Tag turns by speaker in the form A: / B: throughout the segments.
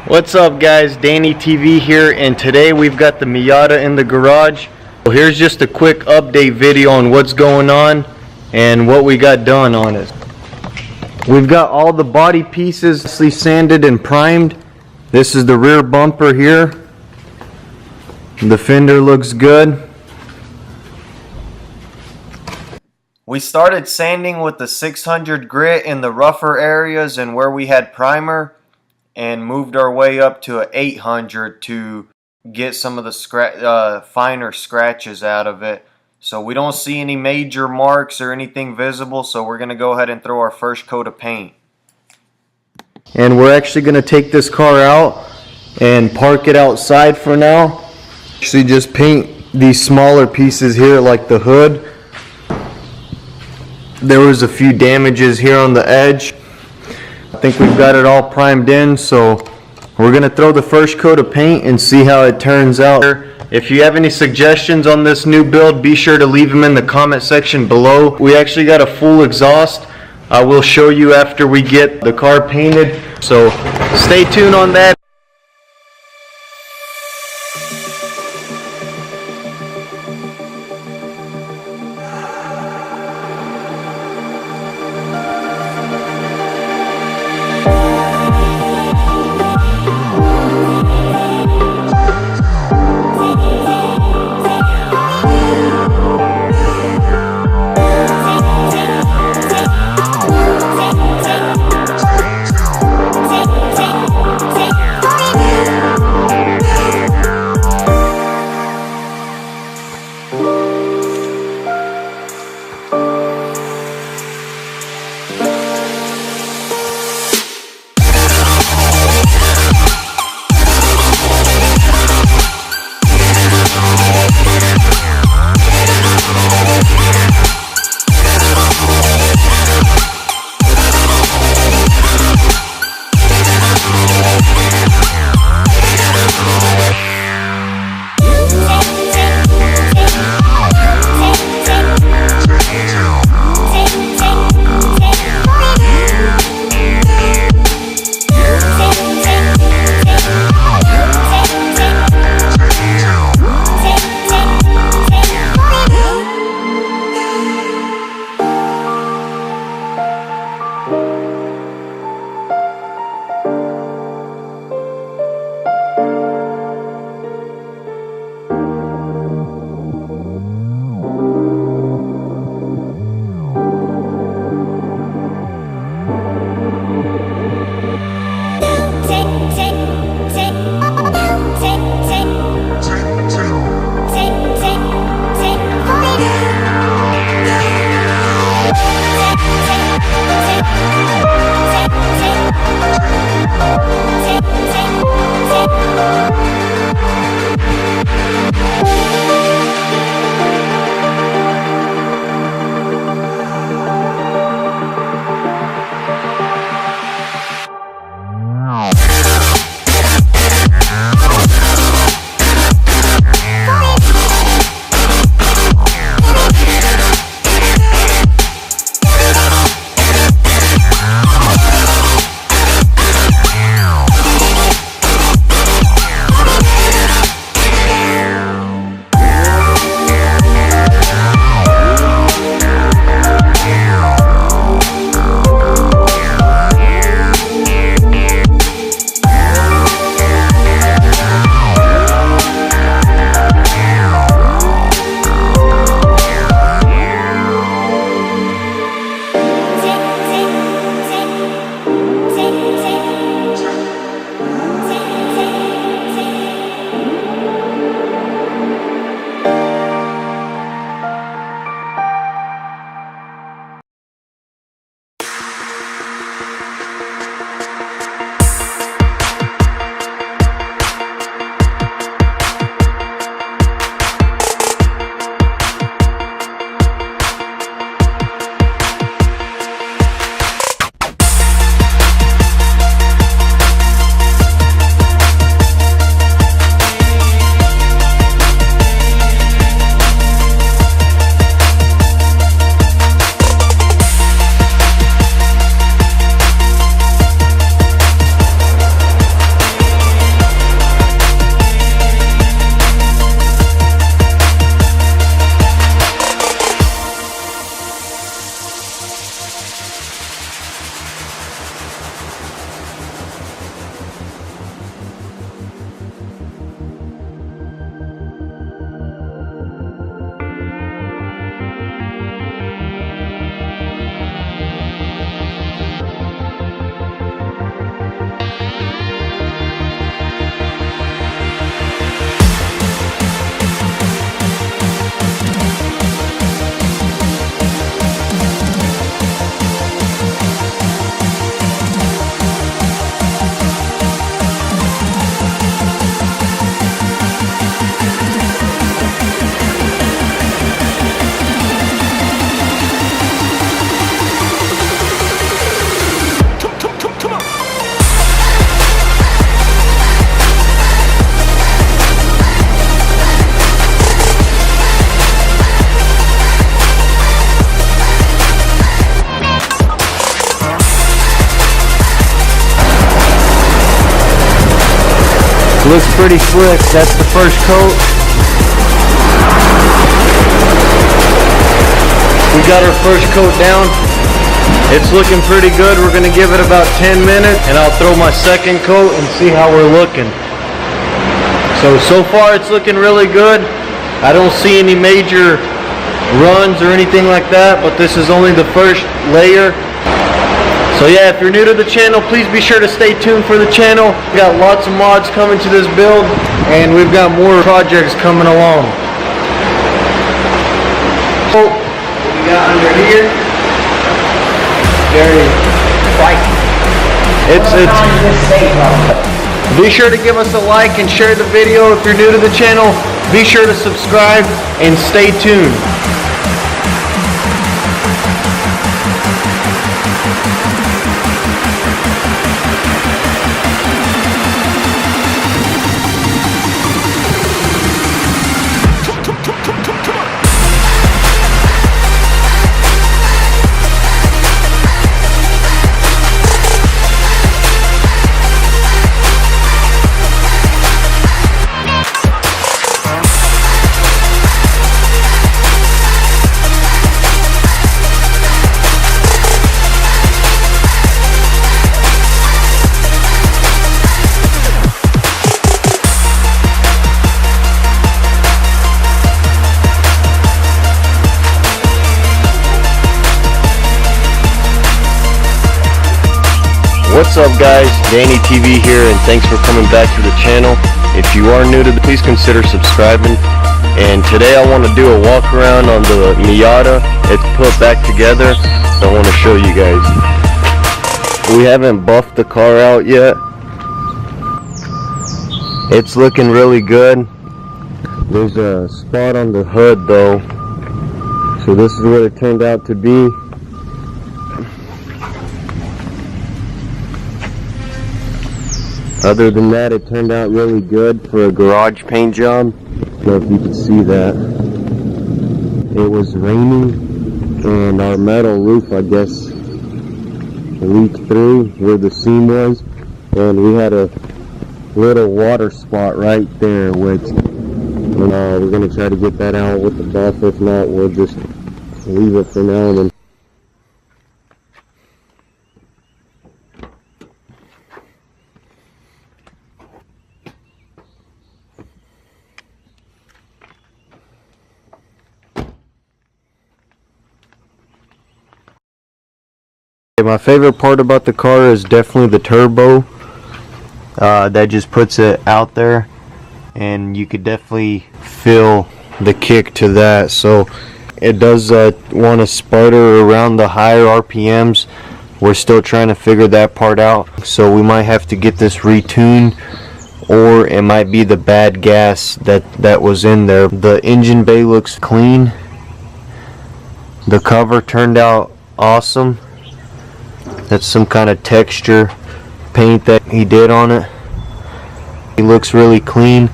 A: What's up guys, Danny TV here, and today we've got the Miata in the garage. Well, here's just a quick update video on what's going on and what we got done on it. We've got all the body pieces sanded and primed. This is the rear bumper here. The fender looks good. We started sanding with the 600 grit in the rougher areas and where we had primer, and moved our way up to an 800 to get some of the finer scratches out of it. So we don't see any major marks or anything visible, so we're going to go ahead and throw our first coat of paint. And we're actually going to take this car out and park it outside for now. Actually just paint these smaller pieces here like the hood. There was a few damages here on the edge. I think we've got it all primed in, so we're going to throw the first coat of paint and see how it turns out. If you have any suggestions on this new build, be sure to leave them in the comment section below. We actually got a full exhaust. I will show you after we get the car painted, so stay tuned on that. Looks pretty slick. That's the first coat. We got our first coat down. It's looking pretty good. We're gonna give it about 10 minutes and I'll throw my second coat and see how we're looking. So far it's looking really good. I don't see any major runs or anything like that, but this is only the first layer. So yeah, if you're new to the channel, please be sure to stay tuned for the channel. We got lots of mods coming to this build, and we've got more projects coming along. So, what we got under here, very spicy. Be sure to give us a like and share the video. If you're new to the channel, be sure to subscribe and stay tuned. What's up guys, Danny TV here, and thanks for coming back to the channel. If you are new to the, please consider subscribing. And today I want to do a walk around on the Miata. It's put back together, so I want to show you guys. We haven't buffed the car out yet. It's looking really good. There's a spot on the hood though, so this is what it turned out to be. Other than that, it turned out really good for a garage paint job. I don't know if you can see that. It was raining and our metal roof, I guess, leaked through where the seam was, and we had a little water spot right there, which we're going to try to get that out with the buff. If not, we'll just leave it for now and then. My favorite part about the car is definitely the turbo. That just puts it out there, and you could definitely feel the kick to that. So it does want to sputter around the higher RPMs. We're still trying to figure that part out, so we might have to get this retuned, or it might be the bad gas that was in there. The engine bay looks clean. The cover turned out awesome. That's some kind of texture paint that he did on it. It looks really clean.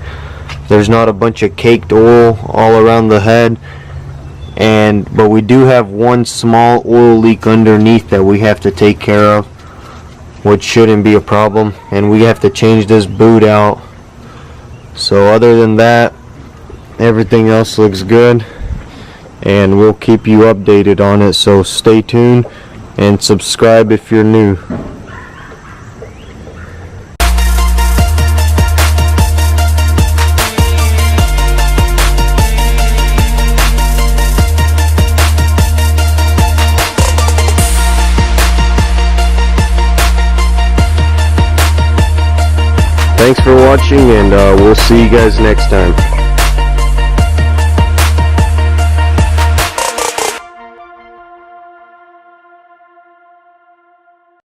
A: There's not a bunch of caked oil all around the head, but we do have one small oil leak underneath that we have to take care of, which shouldn't be a problem, and we have to change this boot out. So other than that, everything else looks good, and we'll keep you updated on it, so stay tuned and subscribe if you're new. Thanks for watching, and we'll see you guys next time.